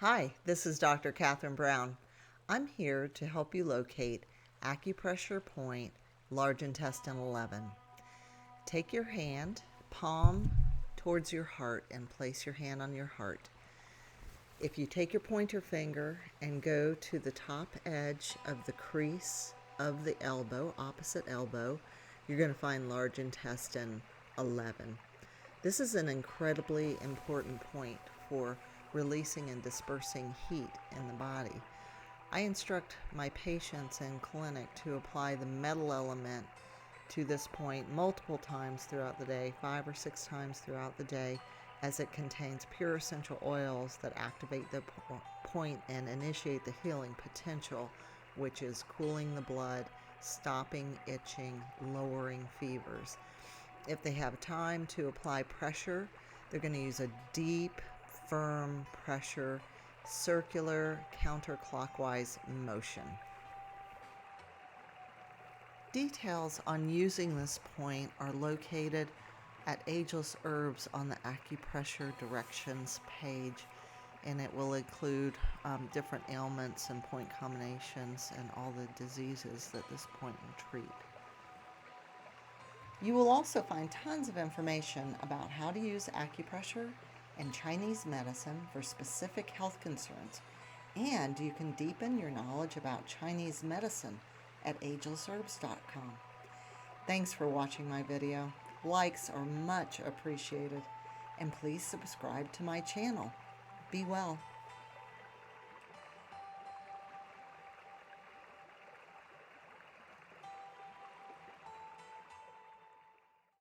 Hi, this is Dr. Catherine Brown. I'm here to help you locate acupressure point, large intestine 11. Take your hand, palm towards your heart, and place your hand on your heart. If you take your pointer finger and go to the top edge of the crease of the elbow, opposite elbow, you're going to find large intestine 11. This is an incredibly important point for releasing and dispersing heat in the body. I instruct my patients in clinic to apply the metal element to this point multiple times throughout the day, 5 or 6 times throughout the day, as it contains pure essential oils that activate the point and initiate the healing potential, which is cooling the blood, stopping itching, lowering fevers. If they have time to apply pressure, they're going to use a deep, firm pressure, circular, counterclockwise motion. Details on using this point are located at Ageless Herbs on the acupressure directions page, and it will include different ailments and point combinations and all the diseases that this point will treat. You will also find tons of information about how to use acupressure and Chinese medicine for specific health concerns, and you can deepen your knowledge about Chinese medicine at agelessherbs.com. Thanks for watching my video. Likes are much appreciated, and please subscribe to my channel. Be well.